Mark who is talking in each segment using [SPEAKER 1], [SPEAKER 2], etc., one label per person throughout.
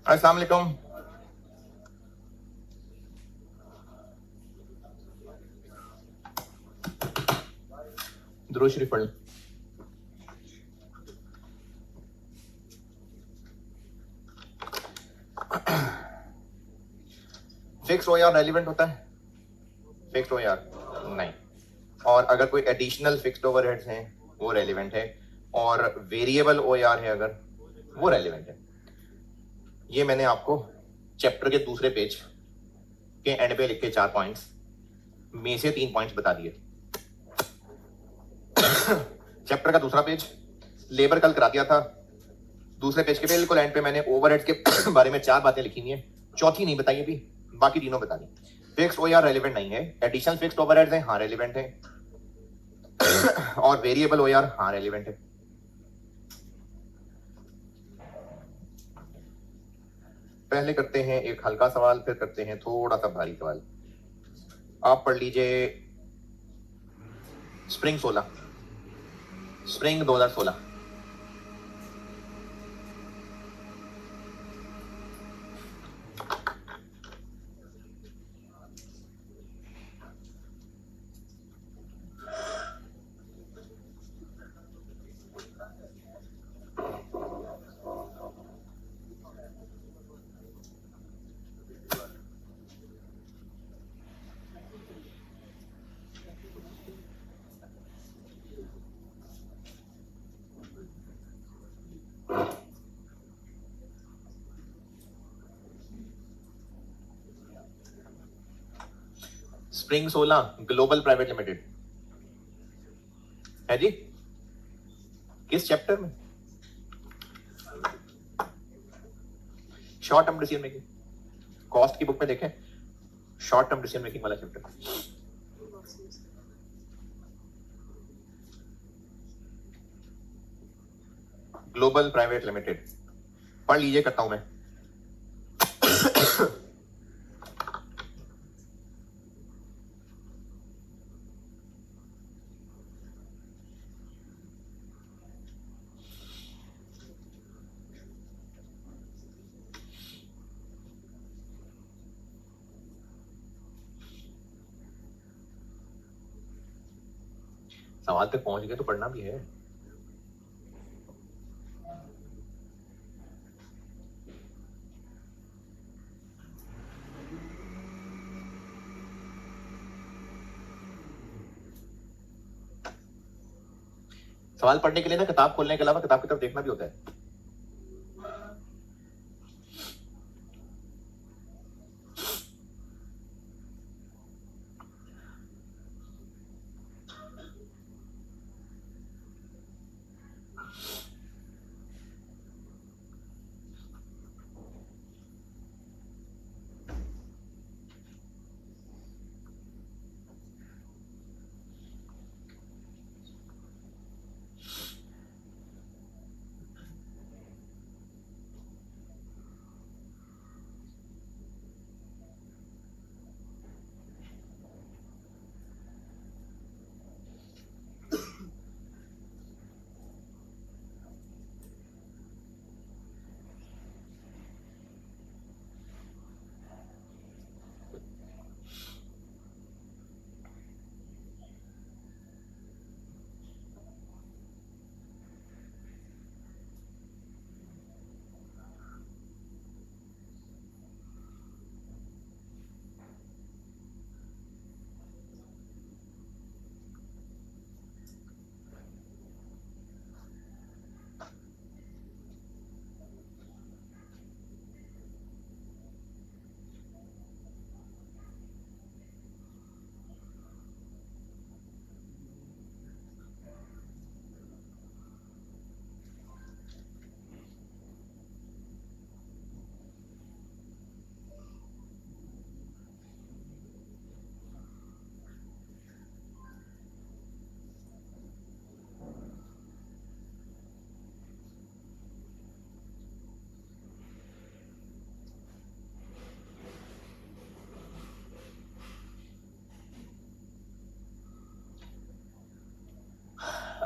[SPEAKER 1] अस्सलाम वालेकुम। दुरूद शरीफ पढ़ लें। फिक्स OAR रेलिवेंट होता है? फिक्स OAR नहीं। और अगर कोई एडिशनल फिक्स्ड ओवरहेड्स हैं वो रेलिवेंट है, और वेरिएबल OAR है अगर वो रेलिवेंट है। ये मैंने आपको चैप्टर के दूसरे पेज के एंड पे लिखे 4 पॉइंट्स में से 3 पॉइंट्स बता दिए। चैप्टर का दूसरा पेज लेबर कल करा दिया था। दूसरे पेज के बिल्कुल एंड पे मैंने ओवरहेड्स के बारे में 4 बातें लिखी हुई हैं, चौथी नहीं बताई अभी, बाकी तीनों बता दी। फिक्स्ड OAR रेलिवेंट नहीं है, एडिशनल फिक्स्ड ओवरहेड्स हैं हाँ रेलिवेंट है, और वेरिएबल OAR हाँ रेलिवेंट है। पहले करते हैं एक हल्का सवाल, फिर करते हैं थोड़ा सा भारी सवाल। आप पढ़ लीजिए spring 2016। Spring 16 global private limited है जी। किस चैप्टर में? Short term decision making. Cost की बुक में देखें, शॉर्ट टर्म डिसीजन मेकिंग वाला चैप्टर। ग्लोबल प्राइवेट लिमिटेड पढ़ लीजिए, करता हूं मैं। सवाल तक पहुंच गए तो पढ़ना भी है। सवाल पढ़ने के लिए ना किताब खोलने के अलावा किताब की तरफ देखना भी होता है।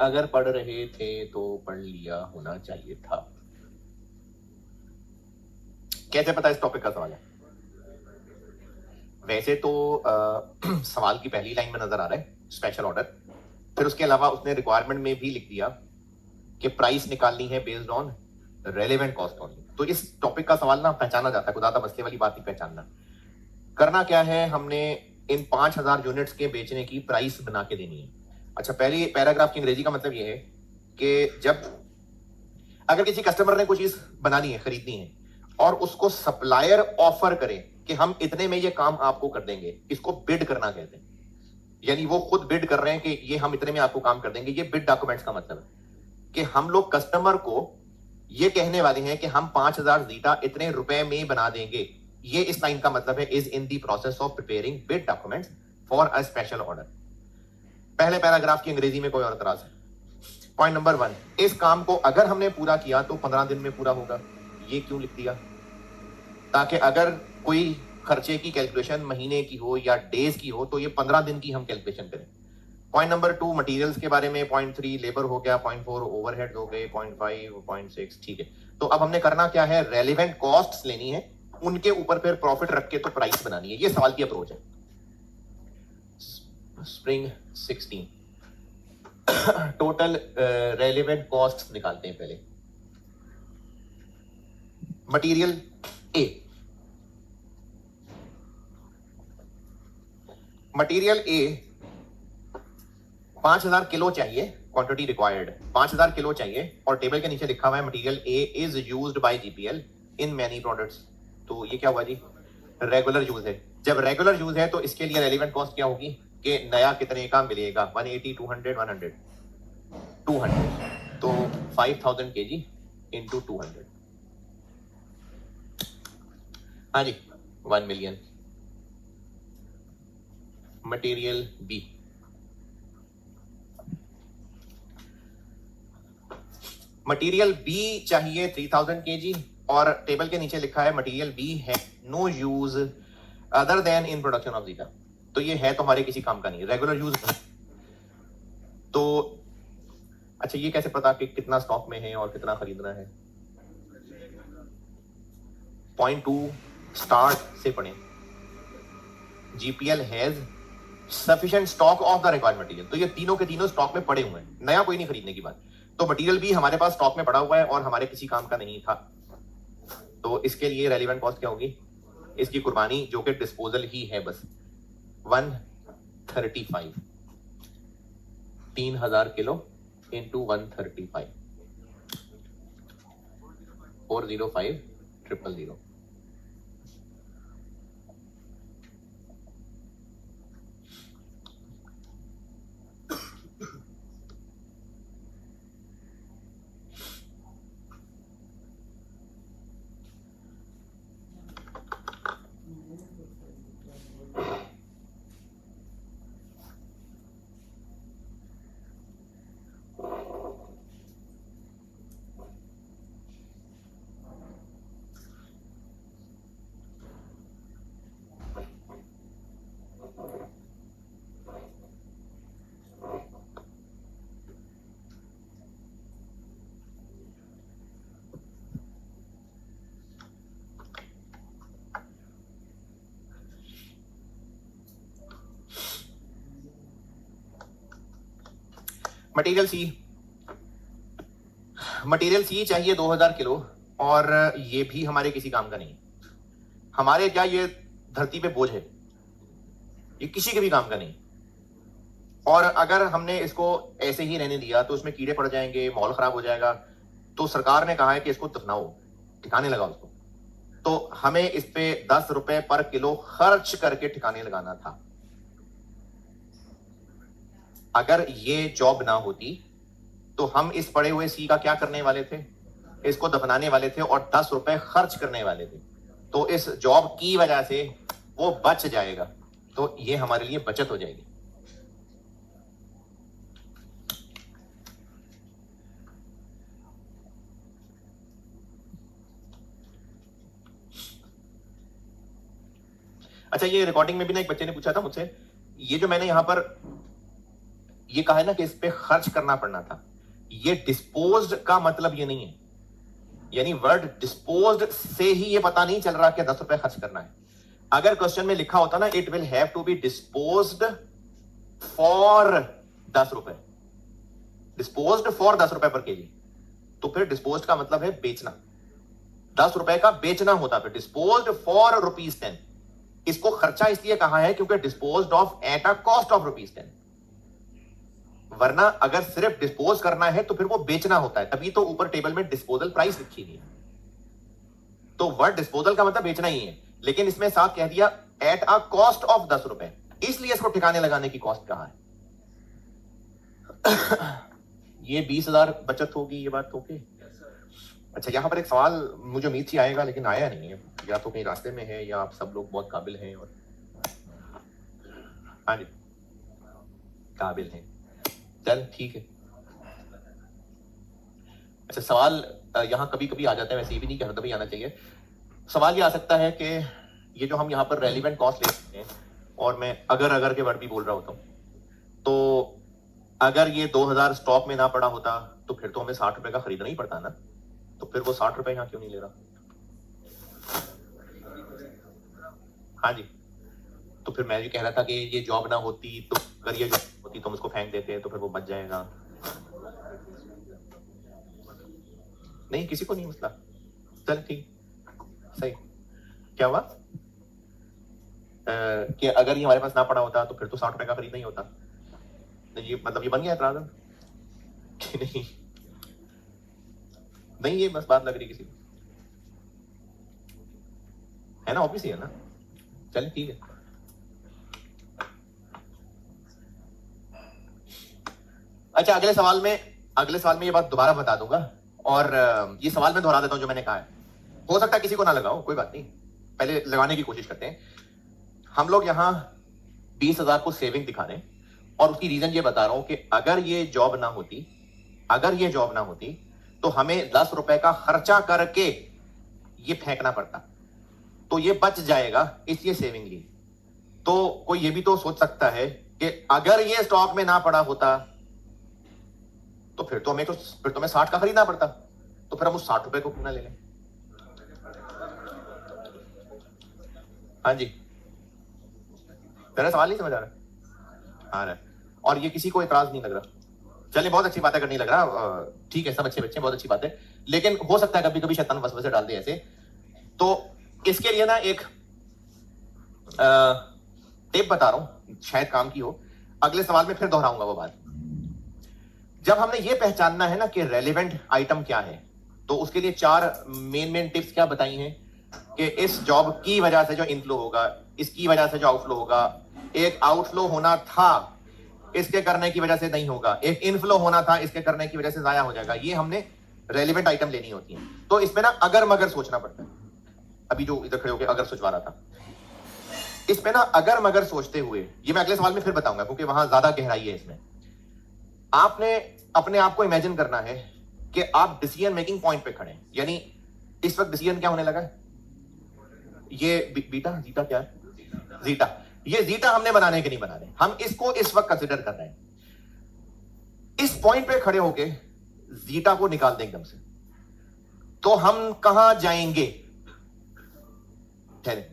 [SPEAKER 1] अगर पढ़ रहे थे तो पढ़ लिया होना चाहिए था। कैसे पता इस टॉपिक का सवाल है? वैसे तो सवाल की पहली लाइन में नजर आ रहा है स्पेशल ऑर्डर, फिर उसके अलावा उसने रिक्वायरमेंट में भी लिख दिया कि प्राइस निकालनी है based on relevant cost only. तो इस टॉपिक का सवाल ना पहचाना जाता है, ज्यादा मसले वाली बात नहीं पहचानना। करना क्या है, हमने इन 5000 यूनिट्स के बेचने की प्राइस बना के देनी है। अच्छा, पहली पैराग्राफ की अंग्रेजी का मतलब यह है कि जब अगर किसी कस्टमर ने कोई चीज बनानी है, खरीदनी है, और उसको सप्लायर ऑफर करे कि हम इतने में ये काम आपको कर देंगे, इसको बिड करना कहते हैं। यानी वो खुद बिड कर रहे हैं कि ये हम इतने में आपको काम कर देंगे। ये बिड डॉक्यूमेंट्स का मतलब है कि हम लोग कस्टमर को ये कहने वाले हैं कि हम 5000 जीटा इतने रुपए में बना देंगे। ये इस लाइन का मतलब है, is in the process of preparing bid documents for a special order. पहले पैराग्राफ की अंग्रेजी में कोई और एतराज है? पॉइंट नंबर 1, इस काम को अगर हमने पूरा किया तो 15 दिन में पूरा होगा। ये क्यों लिख दिया? ताकि अगर कोई खर्चे की कैलकुलेशन महीने की हो या डेज की हो तो ये 15 दिन की हम कैलकुलेशन करें। पॉइंट नंबर 2 मटेरियल्स के बारे में, पॉइंट 3 लेबर हो गया, पॉइंट 4 ओवरहेड हो गए, पॉइंट 5, पॉइंट 6, ठीक है। तो अब हमने करना क्या है, रेलिवेंट कॉस्ट्स लेनी है, उनके ऊपर फिर प्रॉफिट रख के तो प्राइस बनानी है। ये सवाल की अप्रोच है। स्प्रिंग 16 टोटल रेलिवेंट कॉस्ट निकालते हैं पहले। Material A, material A 5000 kilo चाहिए, क्वांटिटी रिक्वायर्ड 5000 किलो चाहिए, और टेबल के नीचे लिखा हुआ है material A is used by GPL in many products. तो ये क्या हुआ जी? रेगुलर यूज है। जब रेगुलर यूज है तो इसके लिए रेलिवेंट कॉस्ट क्या होगी कि नया कितने का मिलेगा? 180, 200, 100, 200। तो 5000 केजी इंटू 200, हाँ जी 1 million. Material B, material B चाहिए 3000 केजी, और टेबल के नीचे लिखा है मटेरियल बी है no use other than in production of zeta. तो ये है तो हमारे किसी काम का नहीं, रेगुलर यूज। तो अच्छा, ये कैसे पता कि कितना स्टॉक में है और कितना खरीदना है? पॉइंट 2 स्टार्ट से पढ़ें, GPL has sufficient stock of the required material. तो ये तीनों के तीनों स्टॉक में पड़े हुए हैं, नया कोई नहीं खरीदने की बात। तो मटेरियल भी हमारे पास स्टॉक में पड़ा हुआ है और हमारे किसी काम का नहीं था। तो इसके लिए रेलिवेंट कॉस्ट क्या होगी? इसकी कुर्बानी जो कि डिस्पोजल ही है बस, 135, 3000 किलो इंटू 135, 405,000। मटेरियल सी, मटेरियल सी चाहिए 2000 किलो, और ये भी हमारे किसी काम का नहीं। हमारे क्या, ये धरती पे बोझ है, ये किसी के भी काम का नहीं। और अगर हमने इसको ऐसे ही रहने दिया तो उसमें कीड़े पड़ जाएंगे, माहौल खराब हो जाएगा। तो सरकार ने कहा है कि इसको दफनाओ, ठिकाने लगाओ इसको। तो हमें इस पे 10 रुपए पर किलो खर्च करके ठिकाने लगाना था। अगर ये जॉब ना होती तो हम इस पड़े हुए सी का क्या करने वाले थे? इसको दफनाने वाले थे और 10 रुपए खर्च करने वाले थे। तो इस जॉब की वजह से वो बच जाएगा, तो ये हमारे लिए बचत हो जाएगी। अच्छा, ये रिकॉर्डिंग में भी ना एक बच्चे ने पूछा था मुझसे, ये जो मैंने यहां पर ये कहा है ना कि इस पे खर्च करना पड़ना था, ये डिस्पोज्ड का मतलब ये नहीं है। यानी वर्ड डिस्पोज्ड से ही ये पता नहीं चल रहा कि 10 रुपए खर्च करना है। अगर क्वेश्चन में लिखा होता ना it will have to be disposed for 10 रुपए, डिस्पोज्ड फॉर 10 रुपए पर केजी, तो फिर डिस्पोज्ड का मतलब है बेचना, 10 रुपए का बेचना होता, फिर डिस्पोज्ड फॉर ₹10। इसको खर्चा इसलिए कहा है क्योंकि disposed of at a cost of ₹10, वरना अगर सिर्फ डिस्पोज करना है तो फिर वो बेचना होता है, तभी तो ऊपर टेबल में डिस्पोजल प्राइस लिखी हुई है। तो वर्ड डिस्पोजल का मतलब बेचना ही है, लेकिन इसमें साथ कह दिया एट अ कॉस्ट ऑफ 10 रुपए, इसलिए इसको ठिकाने लगाने की कॉस्ट कहा है। ये 20,000 बचत होगी, ये बात ओके। अच्छा, यहां पर एक सवाल मुझे उम्मीद थी आएगा लेकिन आया नहीं है, या तो कहीं रास्ते में है या आप सब लोग बहुत काबिल हैं और हाँ जी काबिल हैं, चल ठीक है। अच्छा, सवाल यहाँ कभी कभी आ जाता है, वैसे ये भी नहीं कहना तभी आना चाहिए। सवाल ये आ सकता है कि ये जो हम यहाँ पर रेलिवेंट कॉस्ट लेते हैं और मैं अगर के वर्ड भी बोल रहा होता हूँ, तो अगर ये 2000 स्टॉक में ना पड़ा होता तो फिर तो हमें 60 रुपए का खरीदना ही पड़ता ना, तो फिर वो 60 रुपए यहाँ क्यों नहीं ले रहा? हाँ जी, तो फिर मैं ये कह रहा था कि ये जॉब ना होती तो अगर ये जॉब होती तो हम उसको फेंक देते तो फिर वो बच जाएगा। नहीं, किसी को नहीं मसला, चल ठीक सही। क्या हुआ कि अगर ये हमारे पास ना पड़ा होता तो फिर तो 60 रुपए का खरीदना ही होता। ये मतलब ये बन गया एतराज कि नहीं? नहीं, ये बस बात लग रही किसी को, है ना, ऑब्वियस है ना। चल ठीक है। अच्छा, अगले सवाल में ये बात दोबारा बता दूंगा, और ये सवाल मैं दोहरा देता हूं जो मैंने कहा है। हो सकता है किसी को ना लगाओ, कोई बात नहीं, पहले लगाने की कोशिश करते हैं। हम लोग यहां 20,000 को सेविंग दिखा रहे हैं और उसकी रीजन ये बता रहा हूं कि अगर ये जॉब ना होती तो हमें 10 रुपए का खर्चा करके ये फेंकना पड़ता, तो ये बच जाएगा, इसलिए सेविंग ली। तो कोई ये भी तो सोच सकता है कि अगर ये स्टॉक में ना पड़ा होता तो फिर तो हमें 60 का खरीदना पड़ता, तो फिर हम उस 60 रुपए को क्यों ना ले लें? हाँ जी, मेरा सवाल नहीं समझ आ रहा? आ रहा है, और ये किसी को इतराज नहीं लग रहा। चलिए, बहुत अच्छी बातें करने लग रहा, ठीक है, सब अच्छे बच्चे, बहुत अच्छी बात है, लेकिन हो सकता है कभी कभी शैतान वसवसे डाल दे ऐसे। तो इसके लिए ना एक टिप बता रहा हूं, शायद काम की हो, अगले सवाल में फिर दोहराऊंगा वो बात। जब हमने ये पहचानना है ना कि रेलेवेंट आइटम क्या है, तो उसके लिए 4 मेन टिप्स क्या बताई हैं कि इस जॉब की वजह से जो इनफ्लो होगा, इसकी वजह से जो आउटफ्लो होगा, एक आउटफ्लो होना था इसके करने की वजह से नहीं होगा, एक इनफ्लो होना था इसके करने की वजह से जाया हो जाएगा। ये हमने रेलेवेंट आइटम लेनी होती है। तो इसमें ना अगर मगर सोचना पड़ता है। अभी जो इधर खड़े होकर अगर सोचवा रहा था, इसमें ना अगर मगर सोचते हुए, ये मैं अगले सवाल में फिर बताऊंगा क्योंकि वहां ज्यादा गहराई है इसमें। आपने अपने आप को इमेजिन करना है कि आप डिसीजन मेकिंग पॉइंट पे खड़े हैं, यानी इस वक्त डिसीजन क्या होने लगा है? ये जीटा क्या है? जीटा, ये जीटा हमने बनाने के नहीं बना रहे, हम इसको इस वक्त कंसिडर कर रहे हैं। इस पॉइंट पे खड़े होके जीटा को निकाल दें एकदम से, तो हम कहां जाएंगे? ठहरे,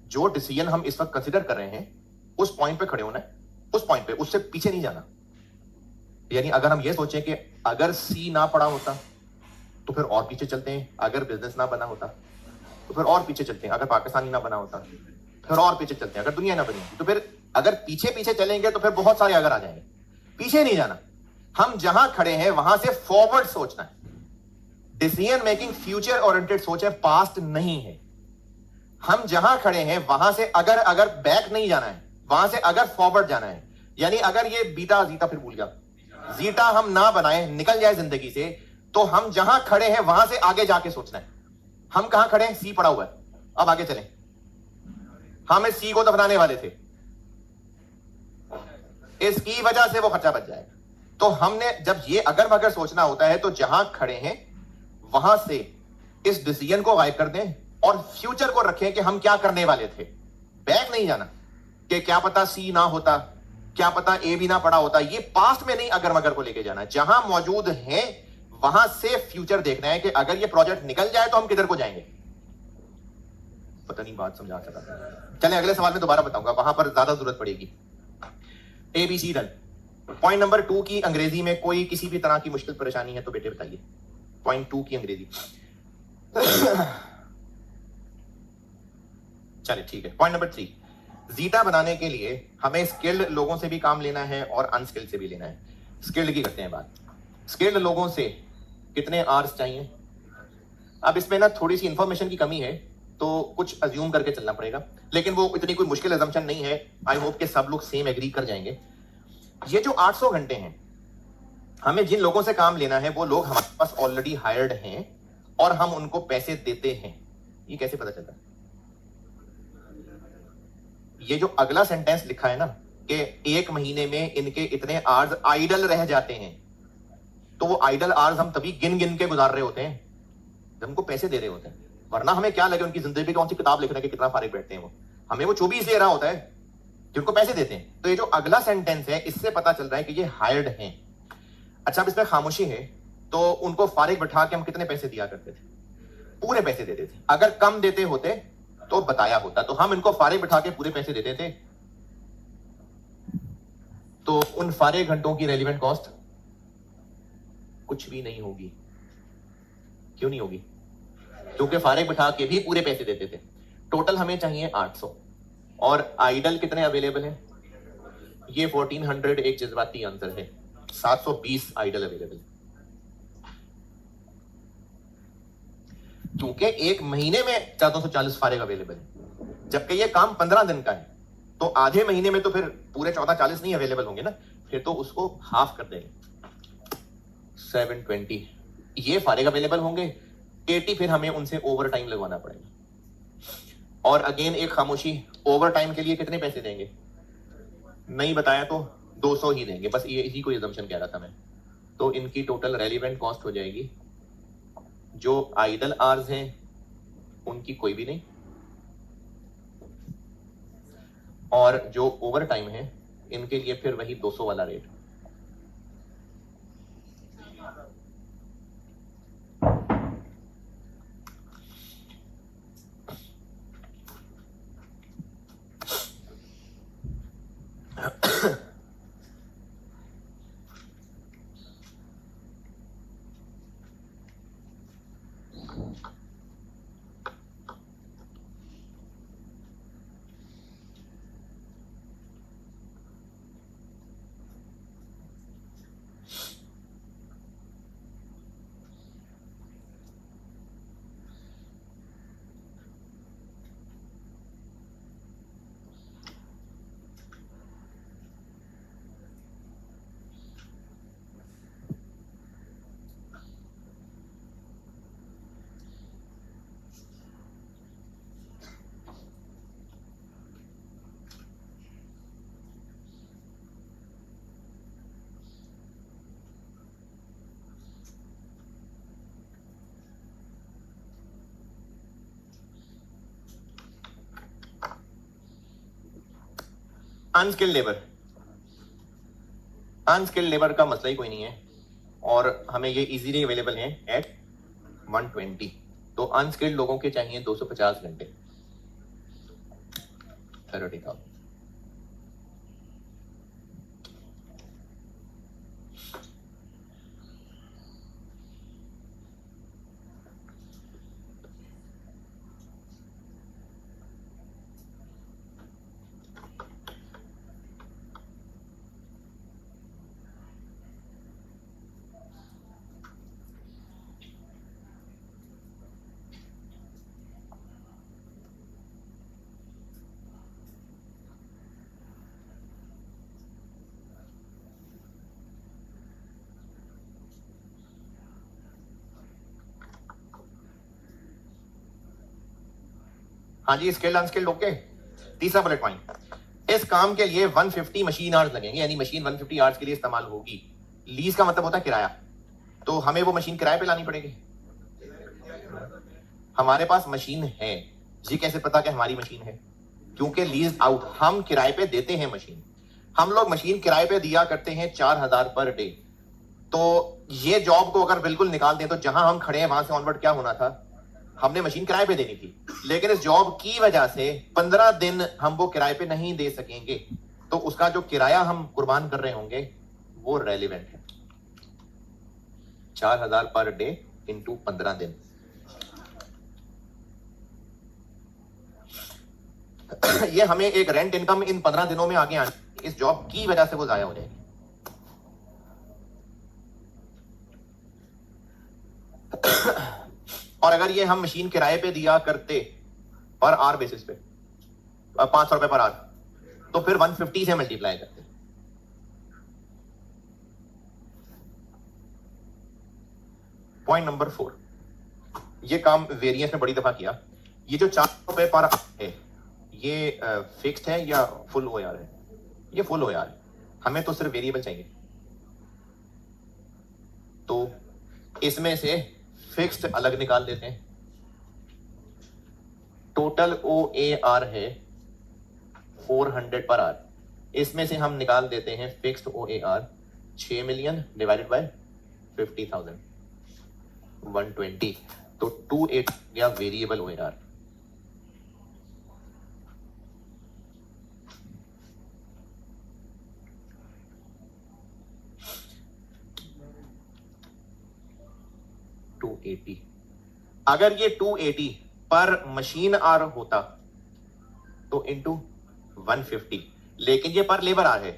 [SPEAKER 1] जो डिसीजन हम इस वक्त कंसिडर कर रहे हैं उस पॉइंट पे खड़े होना है, उस पॉइंट पे, उससे पीछे नहीं जाना। यानी अगर हम ये सोचें कि अगर सी ना पड़ा होता तो फिर और पीछे चलते हैं, अगर बिजनेस ना बना होता तो फिर और पीछे चलते हैं, अगर पाकिस्तानी ना बना होता फिर और पीछे चलते हैं, अगर दुनिया ना बनी तो फिर अगर पीछे पीछे चलेंगे तो फिर बहुत सारे अगर आ जाएंगे। पीछे नहीं जाना, हम जहां खड़े हैं वहां से फॉरवर्ड सोचना है। डिसीजन मेकिंग फ्यूचर ओरिएंटेड सोच है, पास्ट नहीं है। हम जहां खड़े हैं वहां से अगर बैक नहीं जाना है, वहां से अगर फॉरवर्ड जाना है। यानी अगर ये बीटा जीटा, फिर भूल गया, जीटा हम ना बनाए, निकल जाए जिंदगी से, तो हम जहां खड़े हैं वहां से आगे जाके सोचना है। हम कहां खड़े हैं? सी पड़ा हुआ है, अब आगे चलें। हम इस सी को दफनाने वाले थे, इसकी वजह से वो खर्चा बच जाएगा। तो हमने जब ये अगर मगर सोचना होता है तो जहां खड़े हैं वहां से इस डिसीजन को गायब कर दें और फ्यूचर को रखें कि हम क्या करने वाले थे। बैक नहीं जाना कि क्या पता सी ना होता, क्या पता ए भी ना पड़ा होता। ये पास्ट में नहीं अगर मगर को लेके जाना, जहां मौजूद है वहां से फ्यूचर देखना है कि अगर ये प्रोजेक्ट निकल जाए तो हम किधर को जाएंगे। पता नहीं बात समझा सका। चले अगले सवाल में दोबारा बताऊंगा, वहां पर ज्यादा जरूरत पड़ेगी। ABC done. पॉइंट नंबर 2 की अंग्रेजी में कोई किसी भी तरह की मुश्किल परेशानी है तो बेटे बताइए। पॉइंट 2 की अंग्रेजी। चलिए ठीक है। पॉइंट नंबर 3, जीटा बनाने के लिए हमें स्किल्ड लोगों से भी काम लेना है और अनस्किल्ड से भी लेना है। स्किल्ड की करते हैं बात। स्किल्ड लोगों से कितने आवर्स चाहिए? अब इसमें ना थोड़ी सी इंफॉर्मेशन की कमी है तो कुछ अज्यूम करके चलना पड़ेगा, लेकिन वो इतनी कोई मुश्किल अजम्पशन नहीं है। आई होप के सब लोग सेम एग्री कर जाएंगे। ये जो 800 घंटे हैं, हमें जिन लोगों से काम लेना है वो लोग हमारे पास ऑलरेडी हायर्ड हैं और हम उनको पैसे देते हैं। ये कैसे पता चलता है? ये जो अगला सेंटेंस लिखा है ना कि 1 महीने में इनके इतने आवर्स आइडल रह जाते हैं, तो वो आइडल आवर्स हम तभी गिन गिन के गुजार रहे होते हैं जब हमको पैसे दे रहे होते हैं। वरना हमें क्या लगे उनकी जिंदगी कौन सी किताब लिखने के कितना फारिग बैठते हैं वो, हमें वो 24 दे रहा होता है जिनको पैसे देते हैं। तो ये जो अगला सेंटेंस है इससे पता चल रहा है कि ये हायर्ड हैं। अच्छा, अब इसमें खामोशी है तो उनको फारिग बैठा के हम कितने पैसे दिया करते थे? पूरे पैसे देते थे। अगर कम देते होते तो बताया होता, तो हम इनको फारिग बैठा के पूरे पैसे देते थे। तो उन फारिग घंटों की रेलिवेंट कॉस्ट कुछ भी नहीं होगी। क्यों नहीं होगी? क्योंकि फारिग बैठा के भी पूरे पैसे देते थे। टोटल हमें चाहिए 800 और आइडल कितने अवेलेबल हैं? ये 1400 एक जज्बाती आंसर है। 720 आइडल अवेलेबल। क्योंकि 1 महीने में 1440 फारिग अवेलेबल है, जबकि ये काम 15 दिन का है, तो आधे महीने में तो फिर पूरे 1440 नहीं अवेलेबल होंगे ना, फिर तो उसको हाफ कर देंगे। 720 ये फारिग अवेलेबल होंगे, 80 फिर हमें उनसे ओवर टाइम लगवाना पड़ेगा। और अगेन एक खामोशी, ओवर टाइम के लिए कितने पैसे देंगे? नहीं बताया तो 200 ही देंगे, बस ये इसी को assumption कह रहा था मैं। तो इनकी टोटल रेलिवेंट कॉस्ट हो जाएगी, जो आइडल आवर्स हैं उनकी कोई भी नहीं, और जो ओवर टाइम है इनके लिए फिर वही 200 वाला rate. Unskilled labour, unskilled labour का मसला ही कोई नहीं है और हमें ये इजीली अवेलेबल है एट 120। तो अनस्किल्ड लोगों के चाहिए 250 घंटे। 30,000। हाँ जी, स्किल्ड अनस्किल्ड ओके। तीसरा बुलेट पॉइंट, इस काम के लिए 150 मशीन आवर्स लगेंगे, यानी मशीन 150 आवर्स के लिए इस्तेमाल होगी। लीज का मतलब होता है किराया, तो हमें वो मशीन किराए पे लानी पड़ेगी। हमारे पास मशीन है, ये कैसे पता कि हमारी मशीन है? क्योंकि लीज आउट, हम किराए पे देते हैं मशीन। हम लोग मशीन किराए पे दिया करते हैं 4000 पर डे। तो ये जॉब को अगर बिल्कुल निकाल दें तो जहां हम खड़े हैं वहां से ऑनवर्ड क्या होना था, हमने मशीन किराए पे देनी थी, लेकिन इस जॉब की वजह से 15 दिन हम वो किराए पे नहीं दे सकेंगे, तो उसका जो किराया हम कुर्बान कर रहे होंगे वो रेलिवेंट है। 4000 पर डे इंटू 15 दिन। ये हमें एक रेंट इनकम इन 15 दिनों में आगे आनी, इस जॉब की वजह से वो जाया हो जाएगी। और अगर ये हम मशीन किराए पे दिया करते पर आर बेसिस पे 500 रुपए पर आर, तो फिर 150 से मल्टीप्लाई करते। पॉइंट नंबर 4, ये काम वेरिएंस ने बड़ी दफा किया। ये जो 4 रुपए पर आर है ये फिक्स्ड है या फुल ओआर है? ये फुल ओआर है, हमें तो सिर्फ वेरिएबल चाहिए। तो इसमें से फिक्स्ड अलग निकाल देते हैं। टोटल OAR है 400 पर आर, इसमें से हम निकाल देते हैं fixed OAR 6 million divided by 50,000 120, तो 28 गया वेरिएबल OAR। अगर ये 280 पर मशीन आर होता तो इंटू 150, लेकिन ये पर लेबर आर है,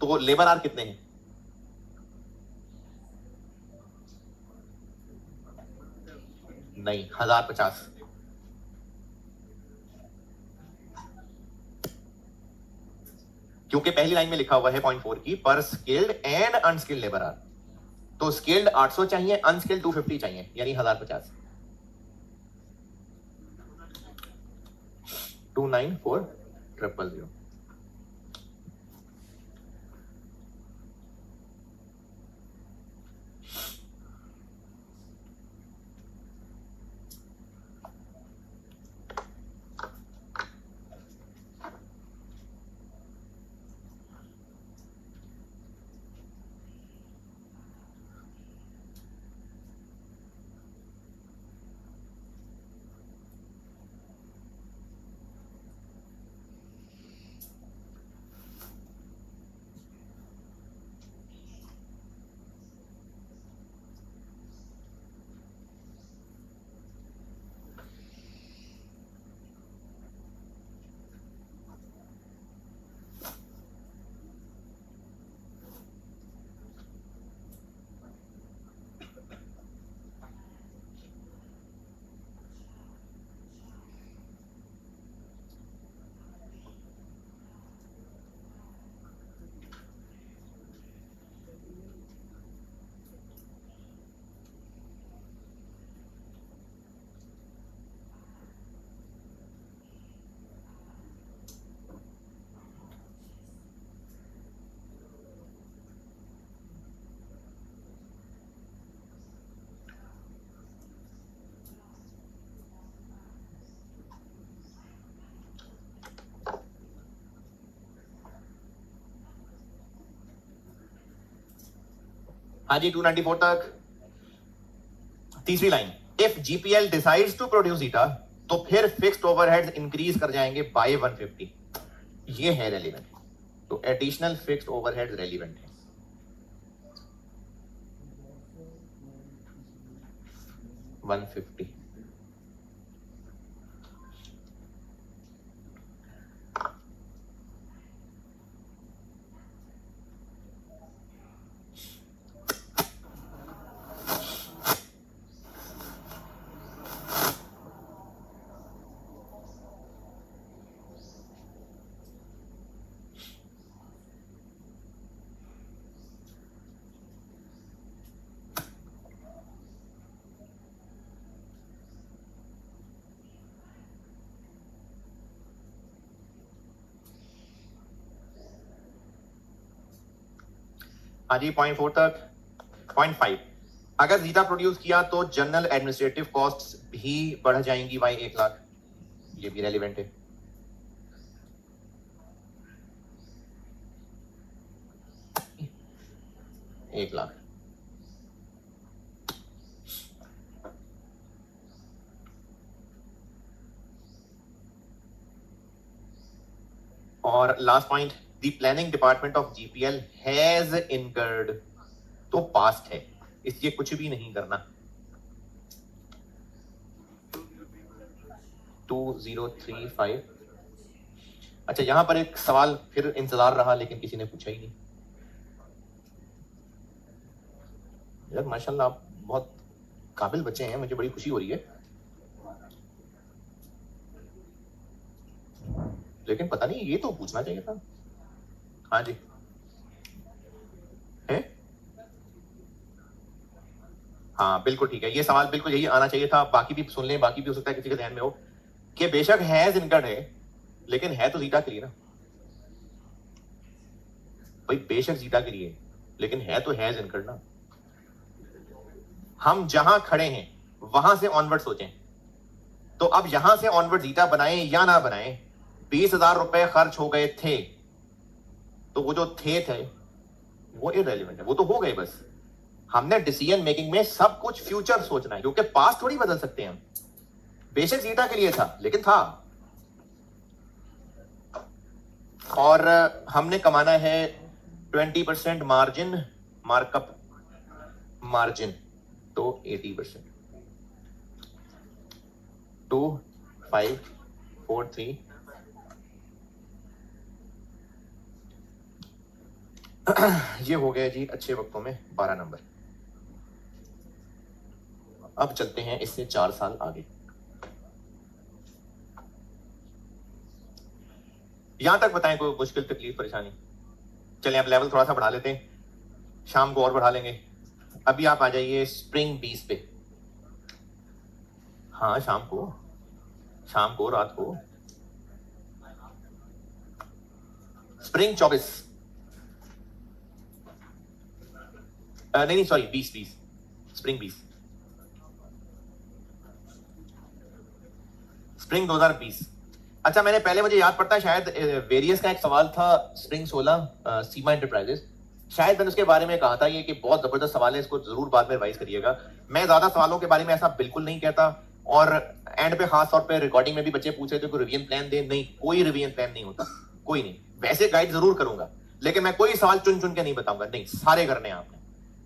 [SPEAKER 1] तो लेबर आर कितने हैं? नहीं, 1050। क्योंकि पहली लाइन में लिखा हुआ है पॉइंट 4 की पर skilled and unskilled labour are, तो स्किल्ड 800 चाहिए, अनस्किल्ड 250 चाहिए, यानी 1050। 294000। हाँ जी, 294 तक। तीसरी line, if GPL decides to produce eta तो फिर फिक्स्ड ओवरहेड्स इंक्रीज कर जाएंगे बाय 150। ये है रेलिवेंट, तो एडिशनल फिक्स्ड ओवरहेड्स रेलिवेंट है। $150। हाँ जी, पॉइंट 4 तक। पॉइंट 5, अगर जीता प्रोड्यूस किया तो जनरल एडमिनिस्ट्रेटिव कॉस्ट्स भी बढ़ जाएंगी बाय 1 लाख। ये भी रेलिवेंट है। $1 लाख। और last point, the planning department of GPL has incurred, तो पास्ट है, इसलिए कुछ भी नहीं करना। 2035। अच्छा, यहां पर एक सवाल फिर इंतजार रहा लेकिन किसी ने पूछा ही नहीं। यार माशाल्लाह आप बहुत काबिल बच्चे हैं, मुझे बड़ी खुशी हो रही है, लेकिन पता नहीं ये तो पूछना चाहिए था। हाँ जी है, हाँ बिल्कुल ठीक है, ये सवाल बिल्कुल यही आना चाहिए था। बाकी भी सुन लें, बाकी भी हो सकता है किसी के ध्यान में हो कि बेशक हैज इनकर्ड है, लेकिन है तो जीटा के लिए ना भाई, बेशक जीटा के लिए, लेकिन है तो हैज इनकर्ड ना। हम जहां खड़े हैं वहां से ऑनवर्ड सोचें, तो अब यहां से ऑनवर्ड जीटा बनाए या ना बनाए, 20,000 रुपए खर्च हो गए थे, तो वो जो थे वो इररेलेवेंट है, वो तो हो गए। बस हमने डिसीजन मेकिंग में सब कुछ फ्यूचर सोचना है, क्योंकि पास्ट थोड़ी बदल सकते हैं हम। बेशक जीटा के लिए था लेकिन था, और हमने कमाना है 20% मार्जिन, मार्कअप मार्जिन, तो 80%। 2 5 4 3 ये हो गया जी अच्छे वक्तों में 12 नंबर। अब चलते हैं इससे 4 साल आगे। यहां तक बताएं कोई मुश्किल तकलीफ परेशानी? चलें अब लेवल थोड़ा सा बढ़ा लेते हैं, शाम को और बढ़ा लेंगे। अभी आप आ जाइए स्प्रिंग 20 पे। हाँ शाम को रात को स्प्रिंग 24, नहीं सॉरी 20 स्प्रिंग 20, स्प्रिंग 2020। अच्छा मैंने पहले, मुझे याद पड़ता है शायद वेरियस का एक सवाल था स्प्रिंग 16 सीमा इंटरप्राइजेस, शायद मैंने उसके बारे में कहा था ये कि बहुत जबरदस्त सवाल है, इसको जरूर बाद में रिवाइज करिएगा। मैं ज्यादा सवालों के बारे में ऐसा बिल्कुल नहीं कहता, और एंड पे खास तौर पे रिकॉर्डिंग में भी बच्चे पूछ रहे थे कोई रिवीजन प्लान दे, नहीं कोई रिवीजन प्लान नहीं होता, कोई नहीं। वैसे गाइड जरूर करूंगा, लेकिन मैं कोई सवाल चुन चुन के नहीं बताऊंगा, नहीं सारे करने हैं आपने,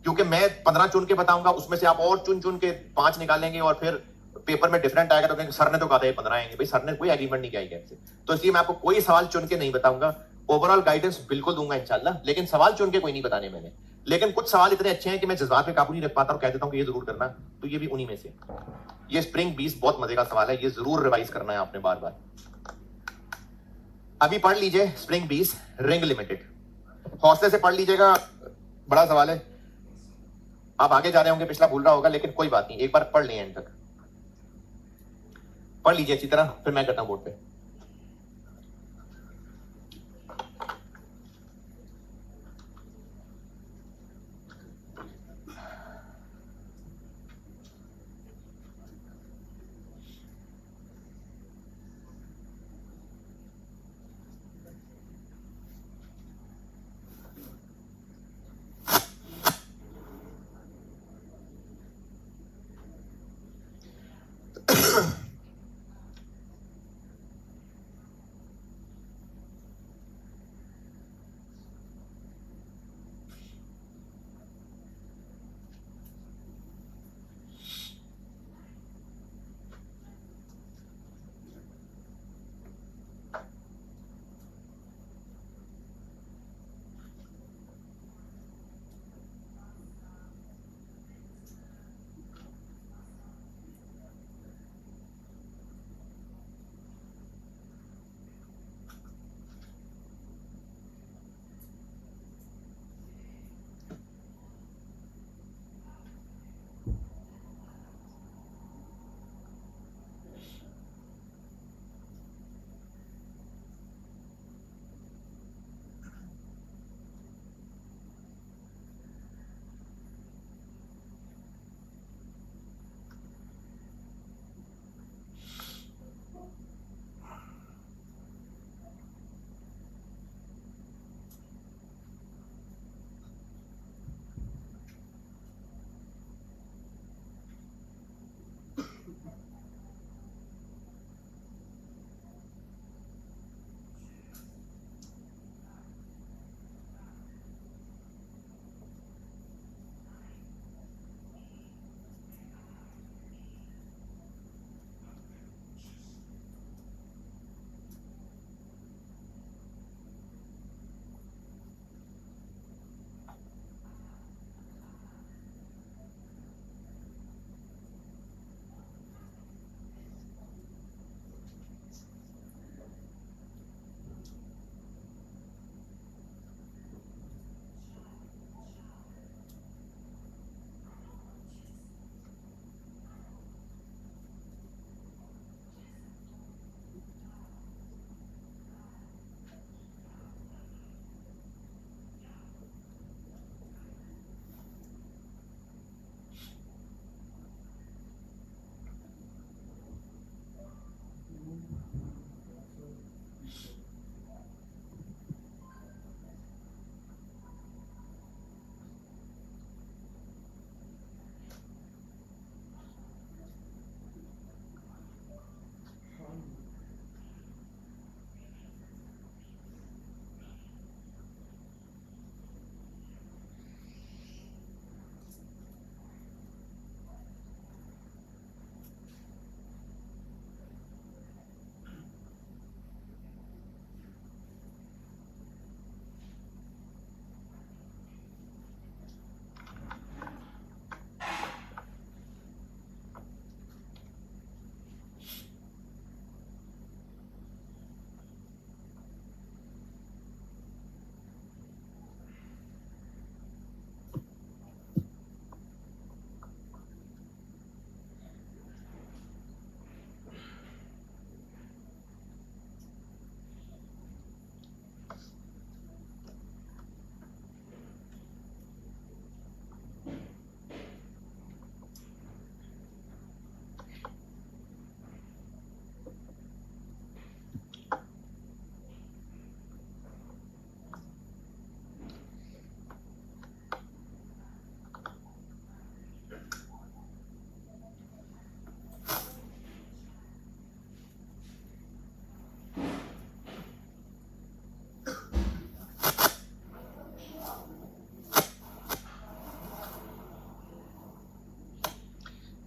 [SPEAKER 1] क्योंकि मैं 15 चुन के बताऊंगा, उसमें से आप और चुन चुन के 5 निकालेंगे, और फिर पेपर में डिफरेंट आएगा तो कहेंगे सर ने तो कहा था ये 15 आएंगे। भाई सर ने कोई एग्रीमेंट नहीं किया है आपसे, तो इसलिए मैं आपको कोई सवाल चुन के नहीं बताऊंगा। ओवरऑल गाइडेंस बिल्कुल दूंगा इंशाल्लाह, लेकिन सवाल चुन के कोई नहीं बताने मैंने। लेकिन कुछ सवाल इतने अच्छे हैं कि मैं जज्बात पे काबू नहीं रख पाता और कह देता हूं कि ये जरूर करना, तो ये भी उन्हीं में से। ये स्प्रिंग 20 बहुत मजे का सवाल है, ये जरूर रिवाइज करना है आपने बार बार। अभी पढ़ लीजिए स्प्रिंग 20 रिंग लिमिटेड, हौसले से पढ़ लीजिएगा, बड़ा सवाल है। आप आगे जा रहे होंगे, पिछला भूल रहा होगा, लेकिन कोई बात नहीं, एक बार पढ़ लें, एंड तक पढ़ लीजिए अच्छी तरह, फिर मैं करता हूं बोर्ड पे।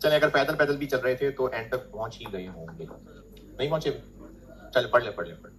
[SPEAKER 1] चले अगर पैदल पैदल भी चल रहे थे तो एंड तक पहुंच ही गए होंगे, नहीं पहुंचे? चल पढ़ ले पढ़ ले पढ़ ले।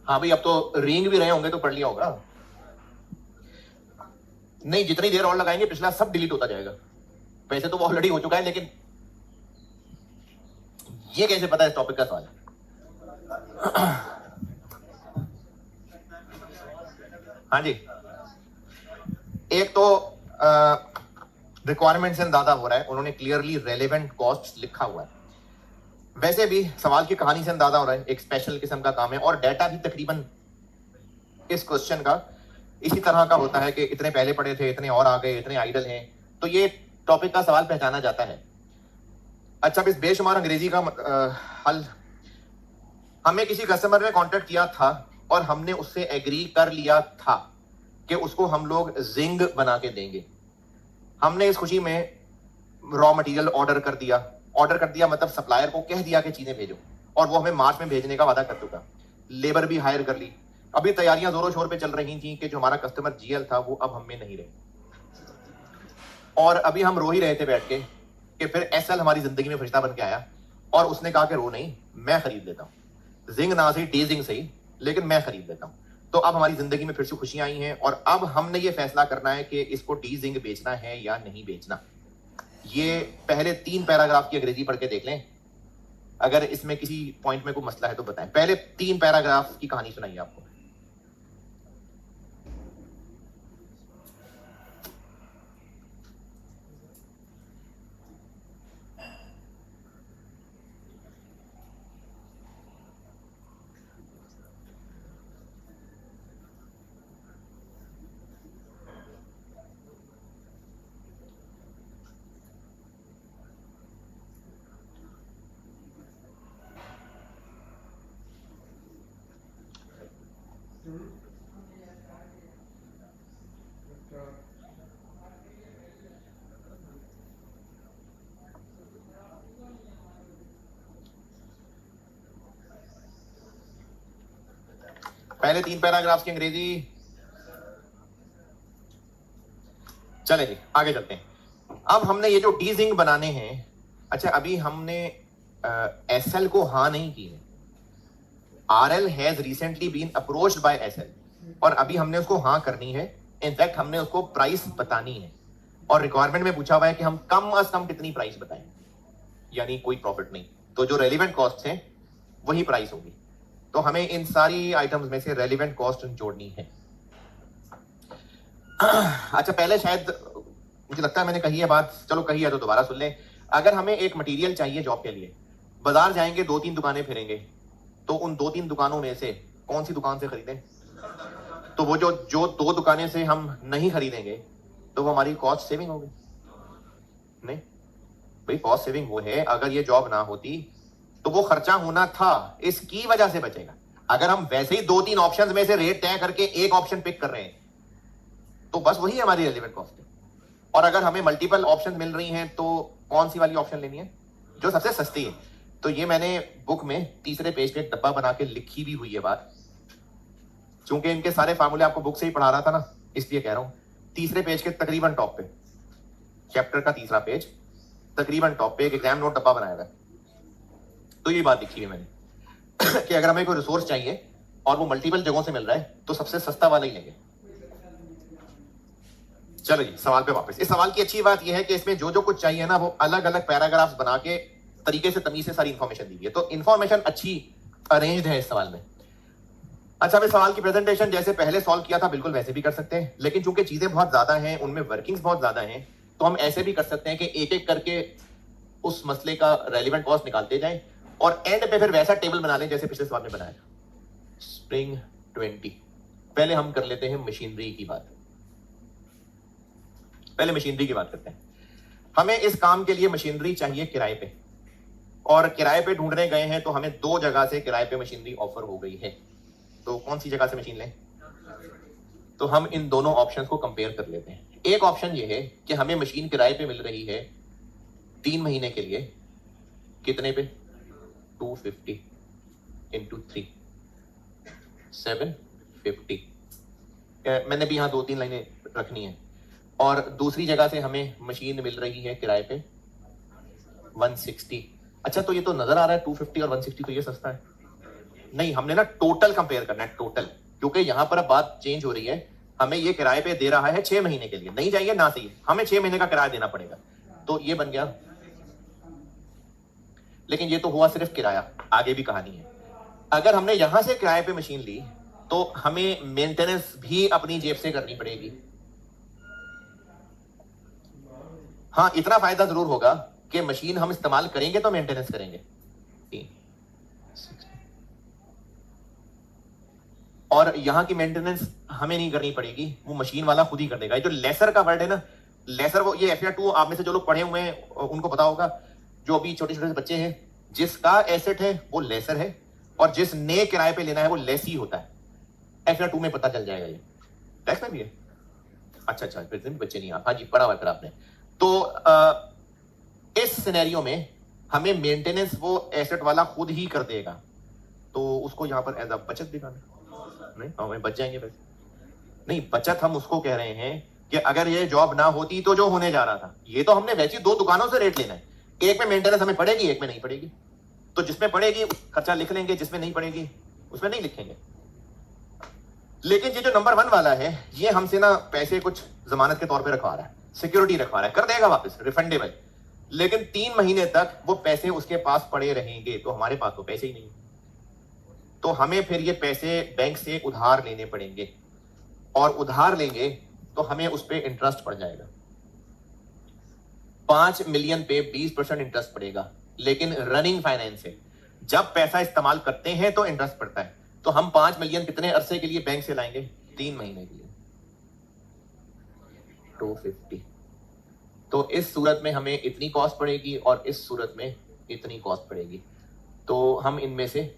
[SPEAKER 1] हाँ भाई, अब तो रेंग भी रहे होंगे तो पढ़ लिया होगा। नहीं, जितनी देर और लगाएंगे पिछला सब डिलीट होता जाएगा। वैसे तो वो ऑलरेडी हो चुका है, लेकिन ये कैसे पता है इस टॉपिक का सवाल? हाँ जी, एक तो रिक्वायरमेंट्स से अंदाजा हो रहा है, उन्होंने क्लियरली रेलेवेंट कॉस्ट लिखा हुआ है। वैसे भी सवाल की कहानी से अंदाजा हो रहा है, एक स्पेशल किस्म का काम है, और डाटा भी तकरीबन इस क्वेश्चन का इसी तरह का होता है कि इतने पहले पढ़े थे, इतने और आ गए, इतने आइडल हैं, तो ये टॉपिक का सवाल पहचाना जाता है। अच्छा, अब इस बेशुमार अंग्रेजी का हल, हमें किसी कस्टमर ने कांटेक्ट किया था और हमने उससे एग्री कर लिया था कि उसको हम लोग जिंग बना के देंगे। हमने इस खुशी में रॉ मटेरियल ऑर्डर कर दिया मतलब सप्लायर को कह दिया कि चीजें भेजो, और वो हमें मार्च में भेजने का वादा कर चुका। लेबर भी हायर कर ली। अभी तैयारियां जोरों शोर पे चल रही थी कि जो हमारा कस्टमर जीएल था वो अब हम में नहीं रहे, और अभी हम रो ही रहे थे बैठ के कि फिर एसएल हमारी जिंदगी में फरिश्ता बन के आया और उसने कहा कि रो नहीं, मैं खरीद लेता हूं, जिंग ना सही डी जिंग सही, लेकिन मैं खरीद लेता हूं। तो अब हमारी जिंदगी में फिर से खुशियां आई हैं, और अब हमने ये फैसला करना है कि इसको डी जिंग बेचना है या नहीं बेचना। ये पहले 3 पैराग्राफ की अंग्रेजी पढ़ के देख लें, अगर इसमें किसी पॉइंट में कोई मसला है तो बताएं। पहले 3 पैराग्राफ की कहानी सुनाइए आपको। पहले 3 पैराग्राफ की अंग्रेजी। चले जी आगे चलते हैं। अब हमने ये जो डीजिंग बनाने हैं, अच्छा अभी हमने एसएल को हाँ नहीं की है। RL has recently been approached by SL, और अभी हमने उसको हाँ करनी है। इनफैक्ट हमने उसको प्राइस बतानी है, और रिक्वायरमेंट में पूछा हुआ है कि हम कम अज कम कितनी प्राइस बताएं, यानी कोई प्रॉफिट नहीं। तो जो रेलिवेंट कॉस्ट है वही प्राइस होगी। तो हमें इन सारी आइटम्स में से रेलिवेंट कॉस्ट जोड़नी है। अच्छा पहले शायद मुझे लगता है मैंने कही है बात, चलो कही है तो दोबारा सुन लें। अगर हमें एक मटेरियल चाहिए जॉब के लिए, बाजार जाएंगे, 2-3 दुकानें फिरेंगे, तो उन 2-3 दुकानों में से कौन सी दुकान से खरीदें? तो वो जो 2 दुकानें से हम नहीं खरीदेंगे तो वो हमारी कॉस्ट सेविंग होगी। नहीं भाई, कॉस्ट सेविंग वो है, अगर ये जॉब ना होती तो वो खर्चा होना था, इसकी वजह से बचेगा। अगर हम वैसे ही 2-3 ऑप्शंस में से रेट तय करके एक ऑप्शन पिक कर रहे हैं तो बस वही हमारी रेलेवेंट कॉस्ट है। और अगर हमें मल्टीपल ऑप्शन मिल रही हैं तो कौन सी वाली ऑप्शन लेनी है? जो सबसे सस्ती है। तो ये मैंने बुक में तीसरे पेज पे एक डब्बा बना के लिखी भी हुई है बात, चूंकि इनके सारे फार्मूले आपको बुक से ही पढ़ा रहा था ना, इसलिए कह रहा हूं। तीसरे पेज के तकरीबन टॉप पे, चैप्टर का तीसरा पेज, तकरीबन टॉप पे एक एग्जाम नोट डब्बा बनाया हुआ है। तो ये बात लिखी है मैंने कि अगर हमें कोई रिसोर्स चाहिए और वो मल्टीपल जगहों से मिल रहा है तो सबसे सस्ता वाला ही लेंगे। चलो जी सवाल पे वापस। इस सवाल की अच्छी बात यह है कि इसमें जो जो कुछ चाहिए ना वो अलग अलग पैराग्राफ्स बना के तरीके से तमीज से सारी इंफॉर्मेशन दी है, तो इंफॉर्मेशन अच्छी अरेंज्ड है इस सवाल में। अच्छा, हम इस सवाल की प्रेजेंटेशन जैसे पहले सॉल्व किया था बिल्कुल वैसे भी कर सकते हैं, लेकिन चूंकि चीजें बहुत ज्यादा हैं, उनमें वर्किंग्स बहुत ज्यादा हैं, तो हम ऐसे भी कर सकते हैं कि एक एक करके उस मसले का रेलिवेंट कॉस्ट निकालते जाएं और एंड पे फिर वैसा टेबल बना लें जैसे पिछले सवाल में बनाया। स्प्रिंग 20। पहले हम कर लेते हैं मशीनरी की बात। पहले मशीनरी की बात करते हैं। हमें इस काम के लिए मशीनरी चाहिए किराए पे, और किराए पे ढूंढने गए हैं तो हमें 2 जगह से किराए पे मशीनरी ऑफर हो गई है। तो कौन सी जगह से मशीन लें? तो हम इन दोनों ऑप्शंस को कंपेयर कर लेते हैं। एक ऑप्शन ये है कि हमें मशीन किराए पे मिल रही है 3 महीने के लिए, कितने पे? 250 इंटू 3, 750। मैंने भी यहाँ 2-3 लाइनें रखनी है। और दूसरी जगह से हमें मशीन मिल रही है किराए पे 160। अच्छा, तो ये तो नजर आ रहा है 250 और 160, तो ये सस्ता है। नहीं, हमने ना टोटल कंपेयर करना है, टोटल, क्योंकि यहां पर अब बात चेंज हो रही है। हमें ये किराए पे दे रहा है 6 महीने के लिए, नहीं चाहिए ना सही, हमें 6 महीने का किराया देना पड़ेगा, तो ये बन गया। लेकिन ये तो हुआ सिर्फ किराया, आगे भी कहानी है। अगर हमने यहां से किराए पे मशीन ली तो हमें मेंटेनेंस भी अपनी जेब से करनी पड़ेगी। हाँ, इतना फायदा जरूर होगा कि मशीन हम इस्तेमाल करेंगे तो मेंटेनेंस करेंगे। और यहां की मेंटेनेंस हमें नहीं करनी पड़ेगी, वो मशीन वाला खुद ही कर देगा। ये जो लेसर का वर्ड है ना, लेसर, वो ये FR2 आप में से जो लोग पढ़े हुए हैं उनको पता होगा। जो अभी छोटे छोटे बच्चे हैं, जिसका एसेट है वो लेसर है, और जिसने किराए पे लेना है वो लेसी होता है। FR2 में पता चल जाएगा ये, टैक्स में भी है। अच्छा अच्छा, फिर भी बच्चे नहीं आप, हाँ जी पढ़ा हुआ फिर आपने। तो इस सिनेरियो में हमें मेंटेनेंस वो एसेट वाला खुद ही कर देगा, तो उसको यहाँ पर एज अ बचत दिखाना, नहीं हमें बच जाएंगे पैसे। नहीं, बचत हम उसको कह रहे हैं कि अगर ये जॉब ना होती तो जो होने जा रहा था, ये तो हमने वैसी 2 दुकानों से रेट लेना है, एक में मेंटेनेंस हमें पड़ेगी, एक में नहीं पड़ेगी। तो जिसमें पड़ेगी खर्चा लिख लेंगे, जिसमें नहीं पड़ेगी उसमें नहीं लिखेंगे। लेकिन ये जो नंबर 1 वाला है, ये हमसे ना पैसे कुछ जमानत के तौर पे रखवा रहा है, सिक्योरिटी रखवा रहा है, कर देगा वापस रिफंडेबल, लेकिन 3 महीने तक वो पैसे उसके पास पड़े रहेंगे, तो हमारे पास तो पैसे ही नहीं, तो हमें फिर ये पैसे बैंक से उधार लेने पड़ेंगे, और उधार लेंगे तो हमें उस पर इंटरेस्ट पड़ जाएगा। 5 मिलियन पे 20% इंटरेस्ट पड़ेगा, लेकिन रनिंग फाइनेंस है, जब पैसा इस्तेमाल करते हैं तो इंटरेस्ट पड़ता है। तो हम 5 मिलियन कितने अरसे के लिए बैंक से लाएंगे? 3 महीने के लिए, 250। तो इस सूरत में हमें इतनी कॉस्ट पड़ेगी और इस सूरत में इतनी कॉस्ट पड़ेगी। तो हम इनमें से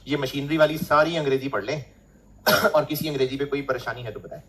[SPEAKER 1] ये मशीनरी वाली सारी अंग्रेजी पढ़ लें और किसी अंग्रेजी पे कोई परेशानी है तो बताएं।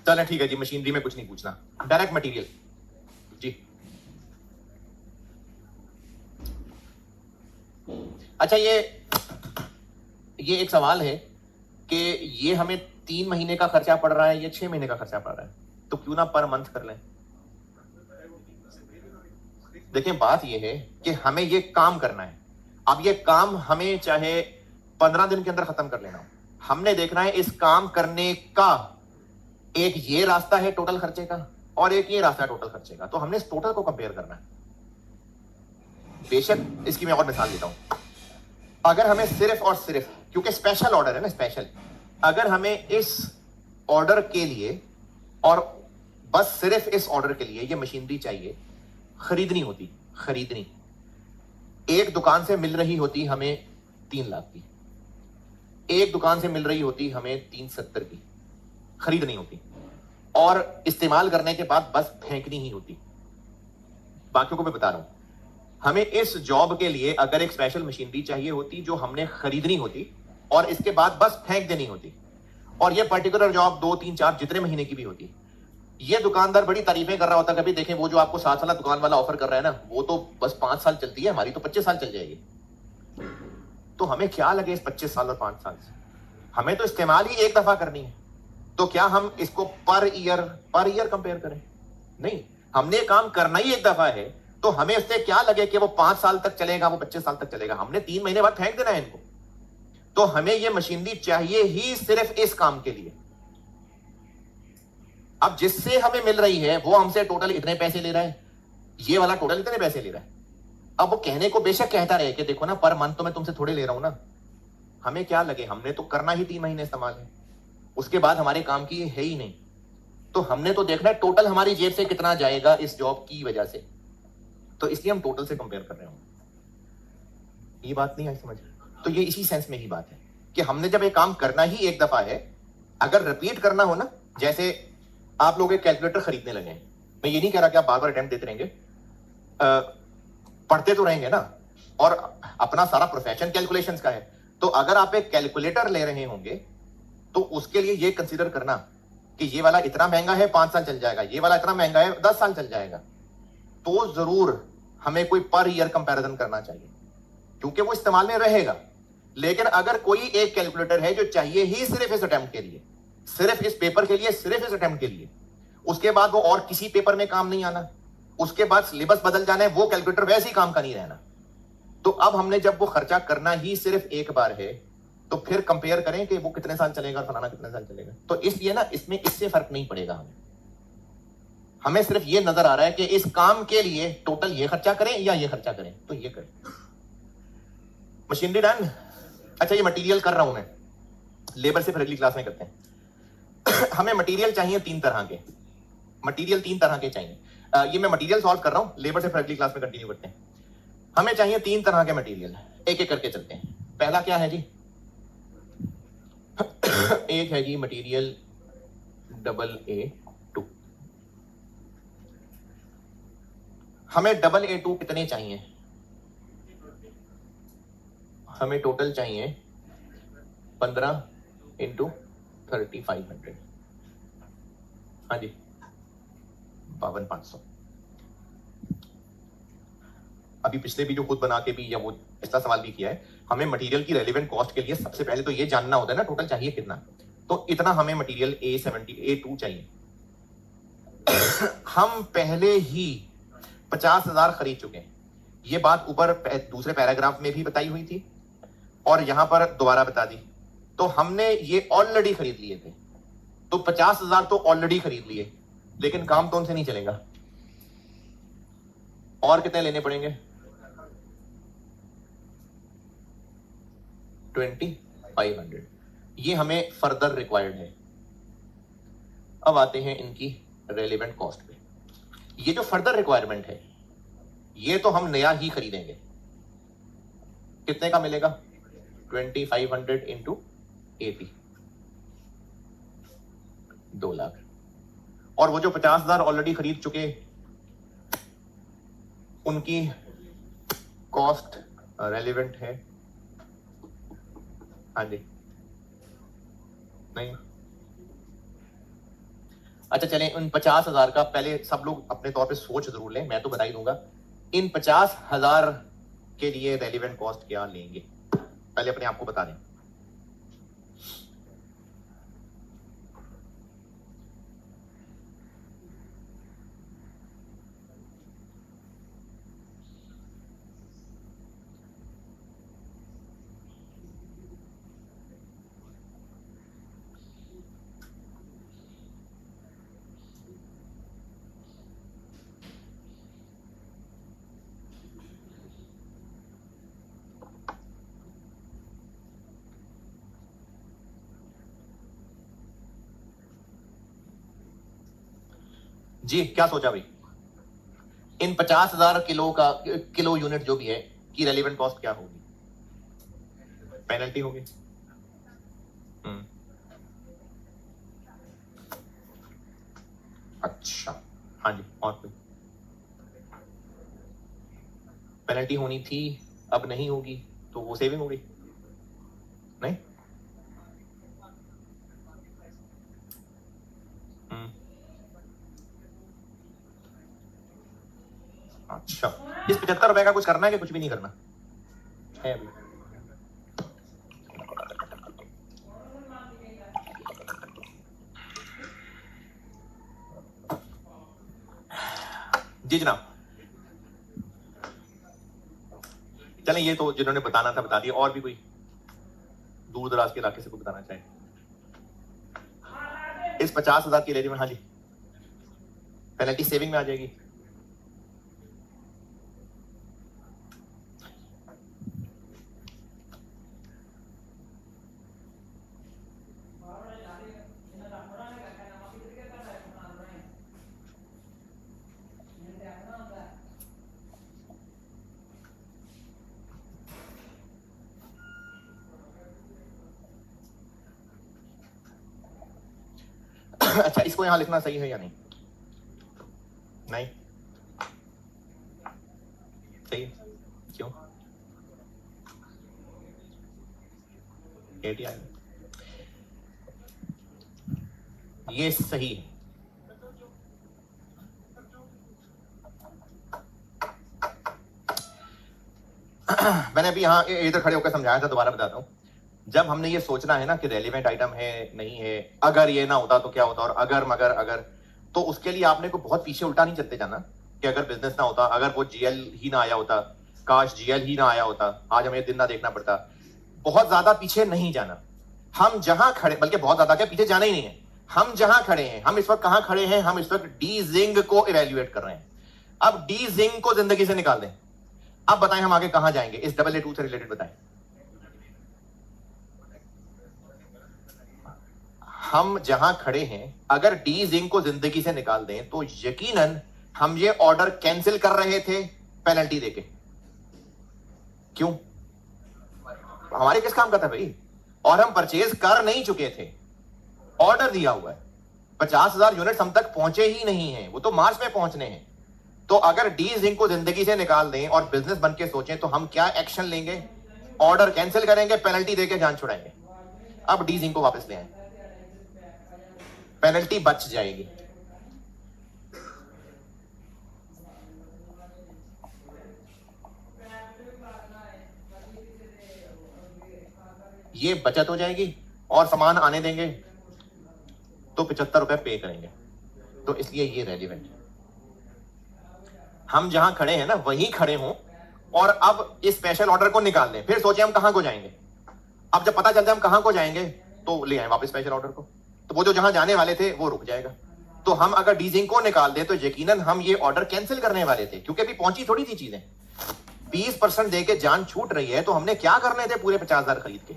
[SPEAKER 1] चलें ठीक है जी, मशीनरी में कुछ नहीं पूछना, डायरेक्ट मटेरियल जी। अच्छा, ये एक सवाल है कि ये हमें 3 महीने का खर्चा पड़ रहा है या 6 महीने का खर्चा पड़ रहा है, तो क्यों ना पर मंथ कर लें। देखिए बात ये है कि हमें ये काम करना है, अब ये काम हमें चाहे 15 दिन के अंदर खत्म कर लेना हो, हमने देखना है इस काम करने का एक ये रास्ता है टोटल खर्चे का और एक ये रास्ता है टोटल खर्चे का, तो हमने इस टोटल को कंपेयर करना है। बेशक इसकी मैं और मिसाल देता हूं, अगर हमें सिर्फ और सिर्फ, क्योंकि स्पेशल ऑर्डर है ना, स्पेशल, अगर हमें इस ऑर्डर के लिए और बस सिर्फ इस ऑर्डर के लिए ये मशीनरी चाहिए, खरीदनी होती, खरीदनी एक दुकान से मिल रही होती हमें 3 लाख की, एक दुकान से मिल रही होती हमें 370 की, खरीदनी होती और इस्तेमाल करने के बाद बस फेंकनी ही होती। बाकियों को मैं बता रहा हूं, हमें इस जॉब के लिए अगर एक स्पेशल मशीनरी चाहिए होती जो हमने खरीदनी होती और इसके बाद बस फेंक देनी होती, और ये पर्टिकुलर जॉब 2 3 4 जितने महीने की भी होती, ये दुकानदार बड़ी तारीफें कर रहा होता, कभी देखें वो जो आपको 7 साल दुकान वाला ऑफर कर रहा है ना, वो तो बस 5 साल चलती है, हमारी तो 25 साल चल जाएगी। तो हमें क्या लगे इस 25 साल और 5 साल से, हमें तो इस्तेमाल ही एक दफा करनी है। तो क्या हम इसको पर ईयर कंपेयर करें? नहीं, हमने काम करना ही एक दफा है, तो हमें उससे क्या लगे कि वो 5 साल तक चलेगा, वो 25 साल तक चलेगा, हमने 3 महीने बाद फेंक देना है इनको। तो हमें ये मशीनरी चाहिए ही सिर्फ इस काम के लिए। अब जिससे हमें मिल रही है वो हमसे टोटल इतने पैसे ले रहा है, ये वाला टोटल इतने पैसे ले रहा है। अब वो कहने को बेशक कहता रहे कि देखो ना पर मंथ तो मैं तुमसे थोड़े ले रहा हूं ना, हमें क्या लगे, हमने तो करना ही 3 महीने इस्तेमाल है, उसके बाद हमारे काम की है ही नहीं। तो हमने तो देखना है टोटल हमारी जेब से कितना जाएगा इस जॉब की वजह से, तो इसलिए हम टोटल से कंपेयर कर रहे हो। ये बात नहीं आई समझ? तो ये इसी सेंस में ही बात है कि हमने जब ये काम करना ही एक दफा है, अगर रिपीट करना हो ना, जैसे आप लोग एक कैलकुलेटर खरीदने लगे, मैं ये नहीं कह रहा कि आप बार बार अटेम्प्ट देते रहेंगे, पढ़ते तो रहेंगे ना, और अपना सारा प्रोफेशन कैलकुलेशंस का है, तो अगर आप एक कैलकुलेटर ले रहे होंगे तो उसके लिए ये कंसीडर करना कि ये वाला इतना महंगा है 5 साल चल जाएगा, ये वाला इतना महंगा है 10 साल चल जाएगा, तो जरूर हमें कोई पर ईयर कंपैरिजन करना चाहिए, क्योंकि वो इस्तेमाल में रहेगा। लेकिन अगर कोई एक कैलकुलेटर है जो चाहिए ही सिर्फ इस अटेम्प्ट के लिए, सिर्फ इस पेपर के लिए, सिर्फ इस अटेम्प्ट के लिए, उसके बाद वो और किसी पेपर में काम नहीं आना, उसके बाद सिलेबस बदल जाना है, वो कैलकुलेटर वैसे ही काम का नहीं रहना। तो अब हमने जब वो खर्चा करना ही सिर्फ एक बार है, तो फिर कंपेयर करें कि वो कितने साल चलेगा और फलाना कितने साल चलेगा। तो इसलिए ना इसमें इससे फर्क नहीं पड़ेगा, हमें सिर्फ ये नजर आ रहा है कि इस काम के लिए टोटल ये खर्चा करें या ये खर्चा करें, तो ये करें। Machinery done. अच्छा, ये मटेरियल कर रहा हूं मैं, लेबर से फिर अगली क्लास में करते हैं। हमें मटेरियल चाहिए 3 तरह के, मटेरियल 3 तरह के चाहिए। ये मैं मटेरियल सॉल्व कर रहा हूं, लेबर से फिर अगली क्लास में कंटिन्यू करते हैं। हमें चाहिए 3 तरह के मटेरियल, एक एक करके चलते हैं। पहला क्या है जी? एक है जी मटेरियल AA2। हमें AA2 कितने चाहिए? हमें टोटल चाहिए 15 इंटू 3500, हाँ जी 52,500। अभी पिछले भी जो खुद बना के भी या वो पिछला सवाल भी किया है, हमें मटेरियल की रेलेवेंट कॉस्ट के लिए सबसे पहले तो ये जानना होता है ना टोटल चाहिए कितना, तो इतना हमें मटेरियल A2 चाहिए। हम पहले ही 50,000 खरीद चुके हैं, ये बात ऊपर दूसरे पैराग्राफ में भी बताई हुई थी और यहां पर दोबारा बता दी। तो हमने ये ऑलरेडी खरीद लिए थे, तो 50,000 तो ऑलरेडी खरीद लिए, लेकिन काम तो उनसे नहीं चलेगा, और कितने लेने पड़ेंगे? 2500। ये हमें फर्दर रिक्वायर्ड है। अब आते हैं इनकी रेलेवेंट कॉस्ट पे। ये जो फर्दर रिक्वायरमेंट है, ये तो हम नया ही खरीदेंगे, कितने का मिलेगा? 2500 इंटू 80, 2 लाख। और वो जो 50,000 ऑलरेडी खरीद चुके, उनकी कॉस्ट रेलेवेंट है? हाँ जी, नहीं? अच्छा चलें, उन 50,000 का पहले सब लोग अपने तौर पे सोच जरूर लें, मैं तो बता ही दूंगा। इन 50,000 के लिए रेलेवेंट कॉस्ट क्या लेंगे, पहले अपने आप को बता दें। जी क्या सोचा भाई? इन 50,000 किलो यूनिट जो भी है की रेलेवेंट कॉस्ट क्या होगी? पेनल्टी होगी। अच्छा, हाँ जी, और कोई पेनल्टी होनी थी, अब नहीं होगी, तो वो सेविंग होगी? नहीं? अच्छा, इस 75 रुपए का कुछ करना है कि कुछ भी नहीं करना है अभी? जी जनाब। चलें, ये तो जिन्होंने बताना था बता दिया। और भी कोई दूर दराज के इलाके से कोई बताना चाहे इस 50,000 की एरिया में? हाँ जी, पेनल्टी सेविंग में आ जाएगी। अच्छा, इसको यहां लिखना सही है या नहीं? नहीं सही है। क्यों? ATI ये सही है। मैंने अभी यहां इधर खड़े होकर समझाया था, दोबारा बताता हूं। जब हमने ये सोचना है ना कि रेलिवेंट आइटम है नहीं है, अगर ये ना होता तो क्या होता, और अगर मगर अगर, तो उसके लिए आपने को बहुत पीछे उल्टा नहीं चलते जाना कि अगर बिजनेस ना होता, अगर वो GL ही ना आया होता, काश GL ही ना आया होता, आज हमें दिन ना देखना पड़ता। बहुत ज्यादा पीछे नहीं जाना। हम जहां खड़े, बल्कि बहुत ज्यादा क्या, पीछे जाना ही नहीं है। हम जहां खड़े हैं, हम इस वक्त कहां खड़े हैं? हम इस वक्त डी जिंग को इवेल्युएट कर रहे हैं। अब डी जिंग को जिंदगी से निकाल दें। अब बताएं हम आगे कहां जाएंगे इस AA2 से रिलेटेड? बताएं। हम जहां खड़े हैं, अगर डी जिंग को जिंदगी से निकाल दें तो यकीनन हम ये ऑर्डर कैंसिल कर रहे थे पेनल्टी देके। क्यों? हमारे किस काम का था भाई? और हम परचेज कर नहीं चुके थे, ऑर्डर दिया हुआ है। 50,000 यूनिट हम तक पहुंचे ही नहीं है, वो तो मार्च में पहुंचने हैं। तो अगर डी जिंग को जिंदगी से निकाल दें और बिजनेस बन के सोचें तो हम क्या एक्शन लेंगे? ऑर्डर कैंसिल करेंगे, पेनल्टी देके जान छुड़ाएंगे। अब डी जिंग को वापस ले आए, पेनल्टी बच जाएगी। ये बचत हो जाएगी और सामान आने देंगे तो 75 रुपए पे करेंगे। तो इसलिए ये रेलिवेंट है। हम जहां खड़े हैं ना वहीं खड़े हों और अब इस स्पेशल ऑर्डर को निकाल दें, फिर सोचे हम कहां को जाएंगे। अब जब पता चलता है हम कहां को जाएंगे तो ले आए वापस स्पेशल ऑर्डर को, तो वो जो जहां जाने वाले थे वो रुक जाएगा। तो हम अगर डीजिंग को निकाल दें तो यकीनन हम ये ऑर्डर कैंसिल करने वाले थे, क्योंकि अभी पहुंची थोड़ी थी चीजें। 20% देके जान छूट रही है तो हमने क्या करने थे पूरे 50,000 खरीद के।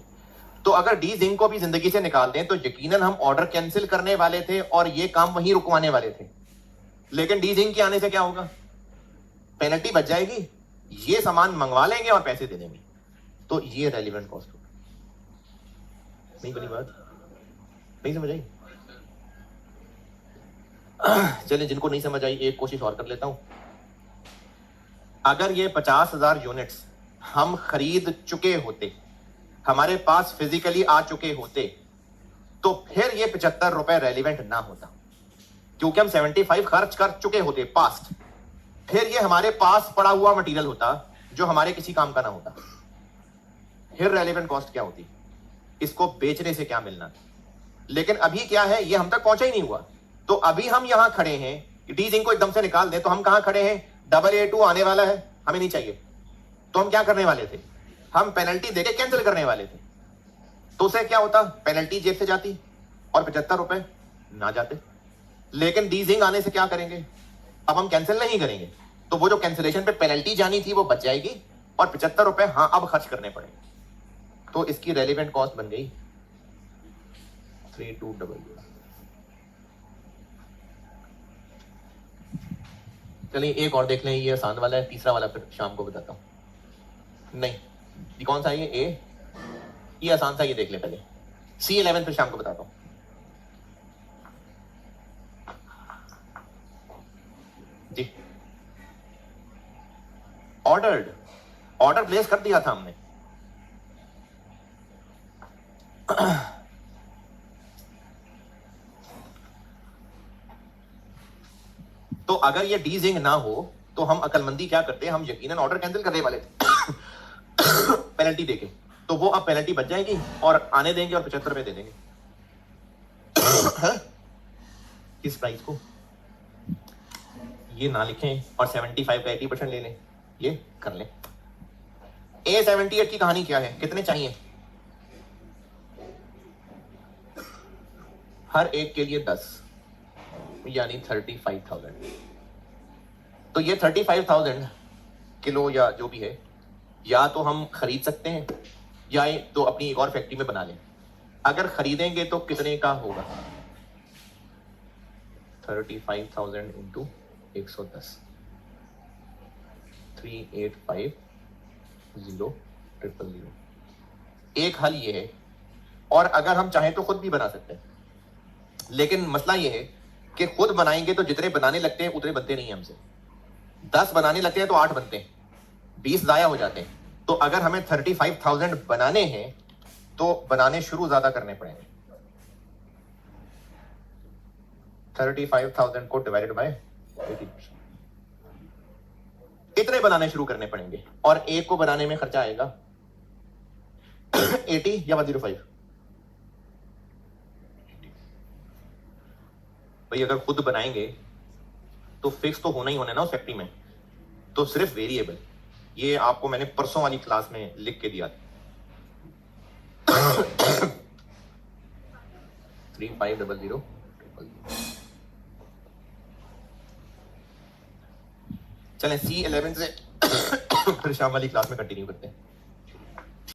[SPEAKER 1] तो अगर डी जिंग को भी जिंदगी से निकाल दें तो यकीनन हम ऑर्डर कैंसिल करने वाले थे और ये काम वहीं रुकवाने वाले थे। लेकिन डी जिंग के आने से क्या होगा? पेनल्टी बच जाएगी, ये सामान मंगवा लेंगे और पैसे दे देंगे। तो ये रेलिवेंट कॉस्ट होगा। नहीं बनी बात? नहीं समझ आई? चलिए, जिनको नहीं समझ आई एक कोशिश और कर लेता हूं। अगर ये 50,000 यूनिट्स हम खरीद चुके होते, हमारे पास फिजिकली आ चुके होते, तो फिर ये 75 रुपए रेलिवेंट ना होता, क्योंकि हम 75 खर्च कर चुके होते पास्ट। फिर ये हमारे पास पड़ा हुआ मटेरियल होता जो हमारे किसी काम का ना होता। फिर रेलिवेंट कॉस्ट क्या होती? इसको बेचने से क्या मिलना? लेकिन अभी क्या है, ये हम तक पहुंचा ही नहीं हुआ। तो अभी हम यहां खड़े हैं, डी जिंग को एकदम से निकाल दें तो हम कहां खड़े हैं? AA2 आने वाला है, हमें नहीं चाहिए। तो हम क्या करने वाले थे? हम पेनल्टी देके कैंसिल करने वाले थे। तो उसे क्या होता? पेनल्टी जेब से जाती और 75 रुपए ना जाते। लेकिन डी जिंग आने से क्या करेंगे? अब हम कैंसिल नहीं करेंगे, तो वो जो कैंसिलेशन पे पेनल्टी जानी थी वो बच जाएगी और 75 रुपए हाँ अब खर्च करने पड़ेंगे। तो इसकी रेलिवेंट कॉस्ट बन गई 3200। चलिए एक और देख लें, ये आसान वाला है, तीसरा वाला फिर शाम को बताता हूं। नहीं, ये कौन सा है? ये ये आसान सा, ये देख ले पहले। C11 फिर शाम को बताता हूं। जी, ऑर्डर प्लेस कर दिया था हमने। तो अगर ये डी जिंग ना हो तो हम अकलमंदी क्या करते हैं? हम यकीनन ऑर्डर कैंसिल करने वाले थे पेनल्टी देके। तो वो अब पेनल्टी बच जाएगी और आने देंगे और 75 रुपए दे देंगे। किस प्राइस को? ये ना लिखें और 75 का 80% ले लें, ये कर लें। A78 की कहानी क्या है, कितने चाहिए? हर एक के लिए 10, यानी 35,000। तो ये 35,000 किलो या जो भी है, या तो हम खरीद सकते हैं या तो अपनी एक और फैक्ट्री में बना लें। अगर खरीदेंगे तो कितने का होगा? 35,000 इंटू 110, 385,000,000। एक हल ये है, और अगर हम चाहें तो खुद भी बना सकते हैं, लेकिन मसला ये है कि खुद बनाएंगे तो जितने बनाने लगते हैं उतने बनते नहीं हैं हमसे। 10 बनाने लगते हैं तो 8 बनते हैं, 20 जाया हो जाते हैं। तो अगर हमें 35,000 बनाने हैं तो बनाने शुरू ज्यादा करने पड़ेंगे। 35,000 को डिवाइडेड बाय 80%, इतने बनाने शुरू करने पड़ेंगे। और एक को बनाने में खर्चा आएगा 80 या 105। भाई अगर खुद बनाएंगे तो फिक्स तो होना ही होना है ना उस फैक्ट्री में, तो सिर्फ वेरिएबल। ये आपको मैंने परसों वाली क्लास में लिख के दिया था। 350000। चलें C11 से फिर शाम वाली क्लास में कंटिन्यू करते हैं।